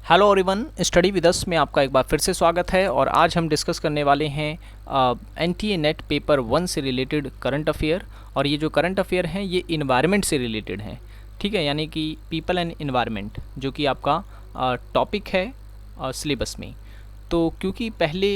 Hello everyone, study with us में आपका एक बार फिर से स्वागत है। और आज हम डिस्कस करने वाले हैं एनटीए नेट पेपर 1 से रिलेटेड करंट अफेयर। और ये जो करंट अफेयर हैं ये इन्वायरमेंट से रिलेटेड हैं, ठीक है, यानी कि पीपल एंड इन्वायरमेंट जो कि आपका टॉपिक है सिलेबस में। तो क्योंकि पहले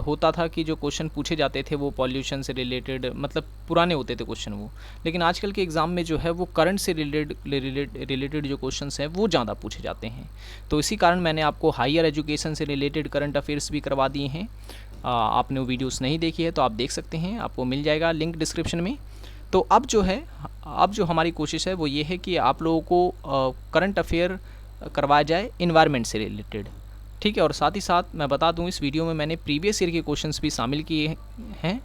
होता था कि जो क्वेश्चन पूछे जाते थे वो पॉल्यूशन से रिलेटेड, मतलब पुराने होते थे क्वेश्चन वो, लेकिन आजकल के एग्ज़ाम में जो है वो करंट से रिलेटेड जो क्वेश्चंस हैं वो ज़्यादा पूछे जाते हैं। तो इसी कारण मैंने आपको हायर एजुकेशन से रिलेटेड करंट अफेयर्स भी करवा दिए हैं। आपने वो वीडियोस नहीं देखी है तो आप देख सकते हैं, आपको मिल जाएगा लिंक डिस्क्रिप्शन में। तो अब जो हमारी कोशिश है वो ये है कि आप लोगों को करंट अफेयर करवाया जाए इन्वायरमेंट से रिलेटेड, ठीक है। और साथ ही साथ मैं बता दूं, इस वीडियो में मैंने प्रीवियस ईयर के क्वेश्चंस भी शामिल किए हैं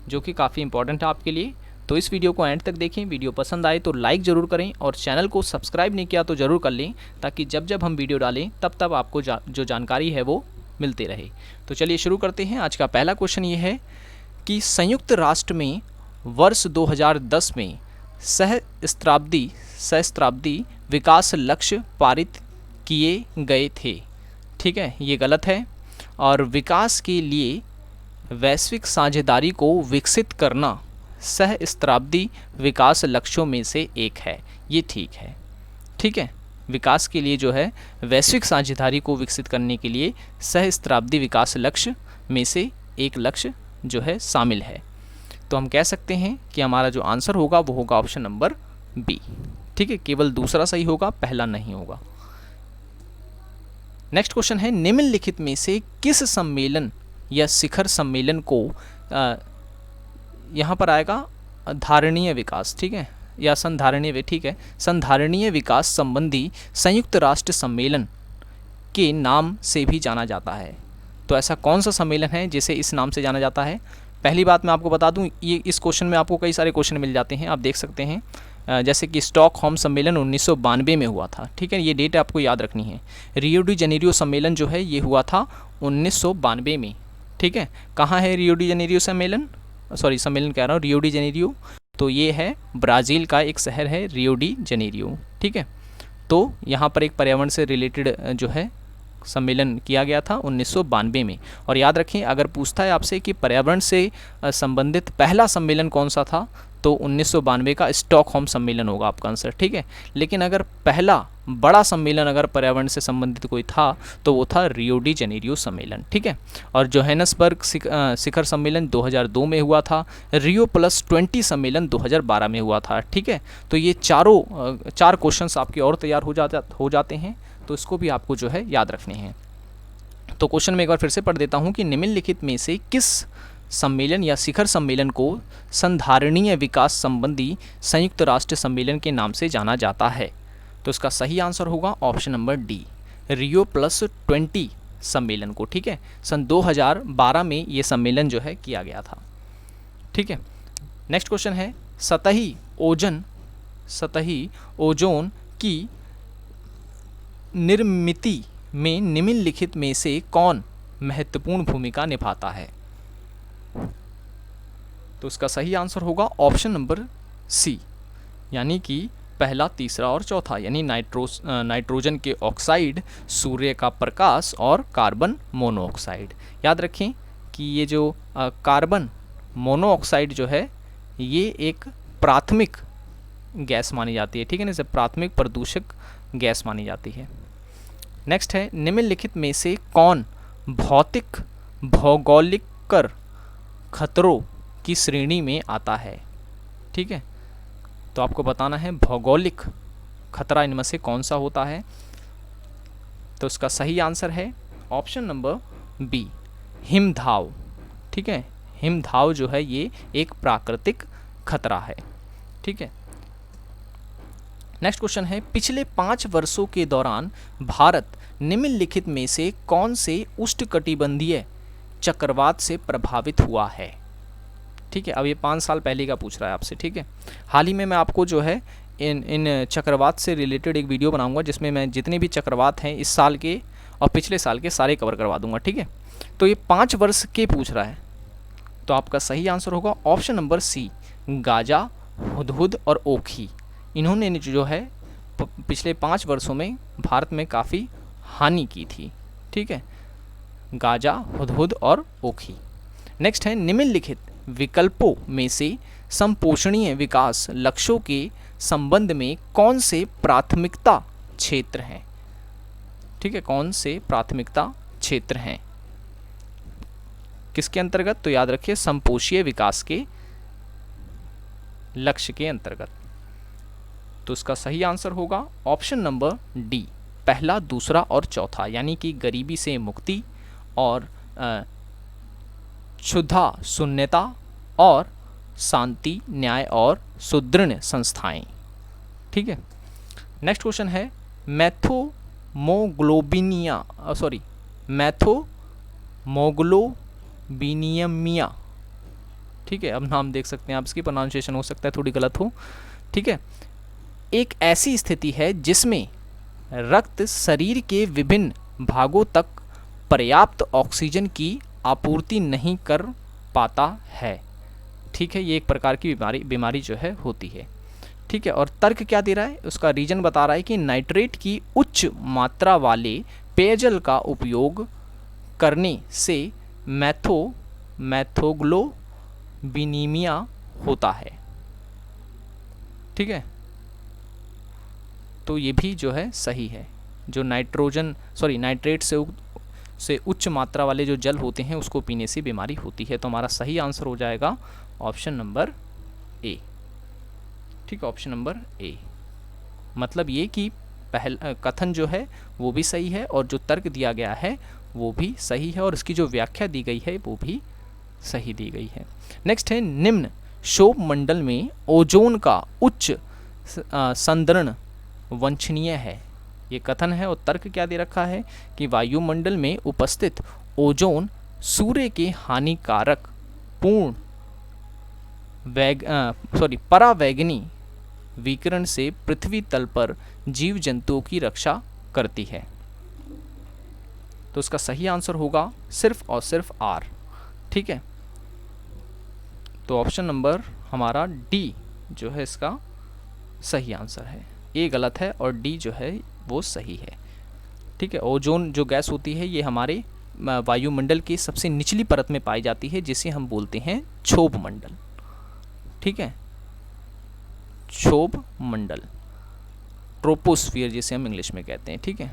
जो कि काफ़ी इंपॉर्टेंट है आपके लिए। तो इस वीडियो को एंड तक देखें। वीडियो पसंद आए तो लाइक ज़रूर करें और चैनल को सब्सक्राइब नहीं किया तो ज़रूर कर लें, ताकि जब जब हम वीडियो डालें तब आपको जो जानकारी है वो मिलते रहे। तो चलिए शुरू करते हैं। आज का पहला क्वेश्चन ये है कि संयुक्त राष्ट्र में वर्ष 2010 में सहस्त्राब्दी विकास लक्ष्य पारित किए गए थे, ठीक है, ये गलत है। और विकास के लिए वैश्विक साझेदारी को विकसित करना सहस्त्राब्दी विकास लक्ष्यों में से एक है, ये ठीक है, ठीक है। विकास के लिए जो है वैश्विक साझेदारी को विकसित करने के लिए सहस्त्राब्दी विकास लक्ष्य में से एक लक्ष्य जो है शामिल है। तो हम कह सकते हैं कि हमारा जो आंसर होगा वो होगा ऑप्शन नंबर बी, ठीक है। केवल दूसरा सही होगा, पहला नहीं होगा। नेक्स्ट क्वेश्चन है, निम्नलिखित में से किस सम्मेलन या शिखर सम्मेलन को यहाँ पर आएगा धारणीय विकास, ठीक है, या संधारणीय, ठीक है, संधारणीय विकास संबंधी संयुक्त राष्ट्र सम्मेलन के नाम से भी जाना जाता है। तो ऐसा कौन सा सम्मेलन है जिसे इस नाम से जाना जाता है? पहली बात मैं आपको बता दूं, ये इस क्वेश्चन में आपको कई सारे क्वेश्चन मिल जाते हैं, आप देख सकते हैं। जैसे कि स्टॉकहोम सम्मेलन 1992 में हुआ था, ठीक है, ये डेट आपको याद रखनी है। रियो डी जनेरियो सम्मेलन जो है ये हुआ था 1992 में, ठीक है। कहाँ है रियो डी जनेरियो सम्मेलन? सम्मेलन कह रहा हूँ, रियो डी जनेरियो, तो ये है ब्राज़ील का एक शहर है रियो डी जनेरियो, ठीक है। तो यहाँ पर एक पर्यावरण से रिलेटेड जो है सम्मेलन किया गया था 1992 में। और याद रखें, अगर पूछता है आपसे कि पर्यावरण से संबंधित पहला सम्मेलन कौन सा था, तो 1992 का स्टॉकहोम सम्मेलन होगा आपका आंसर, ठीक है। लेकिन अगर पहला बड़ा सम्मेलन अगर पर्यावरण से संबंधित कोई था तो वो था रियो डी जनेरियो सम्मेलन, ठीक है। और जोहानिसबर्ग शिखर सम्मेलन 2002 में हुआ था। रियो +20 सम्मेलन 2012 में हुआ था, ठीक है। तो ये चार क्वेश्चंस आपके और तैयार हो जाते हैं, तो इसको भी आपको जो है याद रखने हैं। तो क्वेश्चन में एक बार फिर से पढ़ देता हूँ कि निम्नलिखित में से किस सम्मेलन या शिखर सम्मेलन को संधारणीय विकास संबंधी संयुक्त राष्ट्र सम्मेलन के नाम से जाना जाता है? तो इसका सही आंसर होगा ऑप्शन नंबर डी, रियो +20 सम्मेलन को, ठीक है। सन 2012 में ये सम्मेलन जो है किया गया था, ठीक है। नेक्स्ट क्वेश्चन है, सतही ओजोन की निर्मिति में निम्नलिखित में से कौन महत्वपूर्ण भूमिका निभाता है? तो इसका सही आंसर होगा ऑप्शन नंबर सी, यानी कि पहला, तीसरा और चौथा, यानी नाइट्रोजन के ऑक्साइड, सूर्य का प्रकाश और कार्बन मोनोऑक्साइड। याद रखें कि ये जो कार्बन मोनोऑक्साइड जो है ये एक प्राथमिक गैस मानी जाती है, ठीक है ना, इसे प्राथमिक प्रदूषक गैस मानी जाती है। नेक्स्ट है, निम्नलिखित में से कौन भौगोलिक खतरों की श्रेणी में आता है? ठीक है, तो आपको बताना है भौगोलिक खतरा इनमें से कौन सा होता है। तो इसका सही आंसर है ऑप्शन नंबर बी, हिमधाव। ठीक है, हिमधाव जो है ये एक प्राकृतिक खतरा है। ठीक है, नेक्स्ट क्वेश्चन है, पिछले 5 वर्षों के दौरान भारत निम्नलिखित में से कौन से उष्णकटिबंधीय चक्रवात से प्रभावित हुआ है? ठीक है, अब ये 5 साल पहले का पूछ रहा है आपसे। ठीक है, हाल ही में मैं आपको जो है इन चक्रवात से रिलेटेड एक वीडियो बनाऊंगा जिसमें मैं जितने भी चक्रवात हैं इस साल के और पिछले साल के सारे कवर करवा दूंगा। ठीक है, तो ये 5 वर्ष के पूछ रहा है, तो आपका सही आंसर होगा option number C, Gaja, Hudhud और ओखी। इन्होंने जो है पिछले 5 वर्षों में भारत में काफ़ी हानि की थी। ठीक है, गाजा, हुदहुद और ओखी। नेक्स्ट है, निम्नलिखित विकल्पों में से संपोषणीय विकास लक्ष्यों के संबंध में कौन से प्राथमिकता क्षेत्र हैं। ठीक है, कौन से प्राथमिकता क्षेत्र हैं किसके अंतर्गत, तो याद रखिए संपोषीय विकास के लक्ष्य के अंतर्गत। तो इसका सही आंसर होगा ऑप्शन नंबर डी, पहला, दूसरा और चौथा, यानी कि गरीबी से मुक्ति और क्षुधा शून्यता और शांति, न्याय और सुदृढ़ संस्थाएं। ठीक है, नेक्स्ट क्वेश्चन है मैथोमोग्लोबिनियमिया। ठीक है, अब नाम देख सकते हैं आप, इसकी प्रोनाउंसिएशन हो सकता है थोड़ी गलत हो। ठीक है, एक ऐसी स्थिति है जिसमें रक्त शरीर के विभिन्न भागों तक पर्याप्त ऑक्सीजन की आपूर्ति नहीं कर पाता है। ठीक है, ये एक प्रकार की बीमारी जो है होती है। ठीक है, और तर्क क्या दे रहा है, उसका रीजन बता रहा है कि नाइट्रेट की उच्च मात्रा वाले पेयजल का उपयोग करने से मैथोग्लोबिनीमिया होता है। ठीक है, तो ये भी जो है सही है, जो नाइट्रेट से उच्च मात्रा वाले जो जल होते हैं उसको पीने से बीमारी होती है। तो हमारा सही आंसर हो जाएगा ऑप्शन नंबर ए। ठीक है, ऑप्शन नंबर ए, मतलब ये कि पहला कथन जो है वो भी सही है और जो तर्क दिया गया है वो भी सही है और इसकी जो व्याख्या दी गई है वो भी सही दी गई है। नेक्स्ट है, निम्न क्षोभ मंडल में ओजोन का उच्च संदर्ण वांछनीय है। ये कथन है और तर्क क्या दे रखा है कि वायुमंडल में उपस्थित ओजोन सूर्य के हानिकारक परावैगनी विकिरण से पृथ्वी तल पर जीव जंतुओं की रक्षा करती है। तो इसका सही आंसर होगा सिर्फ और सिर्फ आर। ठीक है, तो ऑप्शन नंबर हमारा डी जो है इसका सही आंसर है। ए गलत है और डी जो है वो सही है। ठीक है, ओजोन जो गैस होती है ये हमारे वायुमंडल की सबसे निचली परत में पाई जाती है जिसे हम बोलते हैं क्षोभ मंडल। ठीक है, क्षोभ मंडल, ट्रोपोस्फियर जिसे हम इंग्लिश में कहते हैं। ठीक है,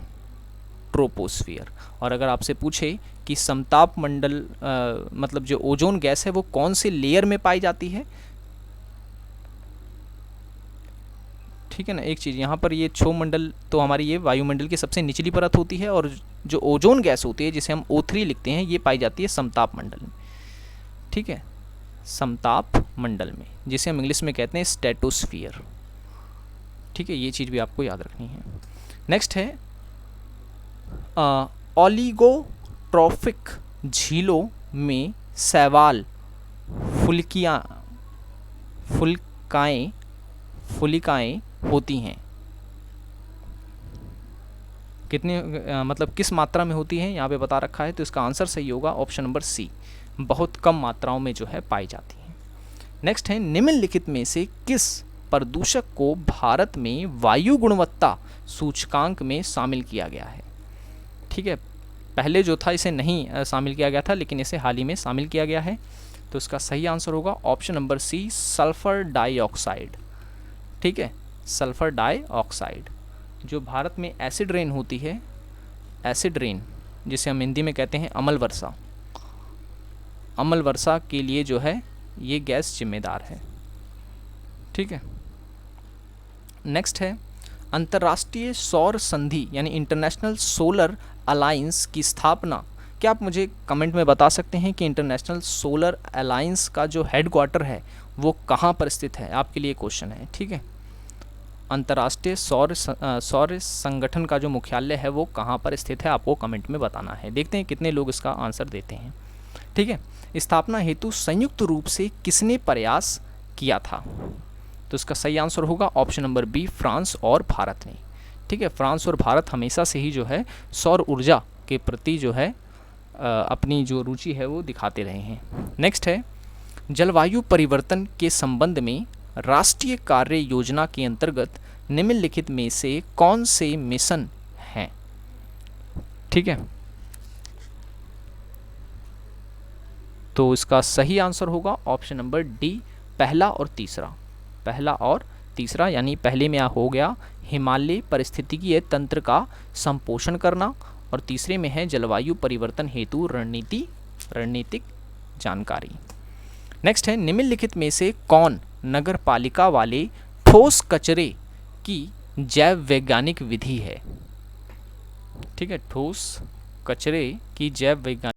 ट्रोपोस्फियर। और अगर आपसे पूछे कि समताप मंडल मतलब जो ओजोन गैस है वो कौन से लेयर में पाई जाती है, ठीक है ना, एक चीज़ यहाँ पर ये क्षोभ मंडल तो हमारी ये वायुमंडल की सबसे निचली परत होती है और जो ओजोन गैस होती है जिसे हम O3 लिखते हैं ये पाई जाती है समताप मंडल में। ठीक है, समताप मंडल में जिसे हम इंग्लिश में कहते हैं स्ट्रेटोस्फियर। ठीक है, ये चीज़ भी आपको याद रखनी है। नेक्स्ट है, ओलिगोट्रॉफिक झीलों में शैवाल फुलिकाएँ होती हैं। कितने मतलब किस मात्रा में होती हैं यहाँ पे बता रखा है, तो इसका आंसर सही होगा ऑप्शन नंबर सी, बहुत कम मात्राओं में जो है पाई जाती हैं। नेक्स्ट है, निम्नलिखित में से किस प्रदूषक को भारत में वायु गुणवत्ता सूचकांक में शामिल किया गया है। ठीक है, पहले जो था इसे नहीं शामिल किया गया था लेकिन इसे हाल ही में शामिल किया गया है। तो इसका सही आंसर होगा option number C, sulphur dioxide. ठीक है, सल्फर डाइऑक्साइड जो भारत में एसिड रेन होती है, एसिड रेन जिसे हम हिंदी में कहते हैं अम्ल वर्षा, अम्ल वर्षा के लिए जो है ये गैस जिम्मेदार है। ठीक है, नेक्स्ट है, अंतर्राष्ट्रीय सौर संधि यानी इंटरनेशनल सोलर अलायंस की स्थापना, क्या आप मुझे कमेंट में बता सकते हैं कि इंटरनेशनल सोलर अलायंस का जो हेडक्वार्टर है वो कहाँ पर स्थित है। आपके लिए क्वेश्चन है। ठीक है, अंतर्राष्ट्रीय सौर संगठन का जो मुख्यालय है वो कहाँ पर स्थित है, आपको कमेंट में बताना है। देखते हैं कितने लोग इसका आंसर देते हैं। ठीक है, स्थापना हेतु संयुक्त रूप से किसने प्रयास किया था, तो इसका सही आंसर होगा ऑप्शन नंबर बी, फ्रांस और भारत ने। ठीक है, फ्रांस और भारत हमेशा से ही जो है सौर ऊर्जा के प्रति जो है अपनी जो रुचि है वो दिखाते रहे हैं। नेक्स्ट है, जलवायु परिवर्तन के संबंध में राष्ट्रीय कार्य योजना के अंतर्गत निम्नलिखित में से कौन से मिशन हैं। ठीक है, तो इसका सही आंसर होगा ऑप्शन नंबर डी, पहला और तीसरा। पहला और तीसरा, यानी पहले में हो गया हिमालय पारिस्थितिकीय तंत्र का संपोषण करना, और तीसरे में है जलवायु परिवर्तन हेतु रणनीतिक जानकारी। नेक्स्ट है, निम्नलिखित में से कौन नगर पालिका वाले ठोस कचरे की जैव वैज्ञानिक विधि है? ठीक है, ठोस कचरे की जैव वैज्ञानिक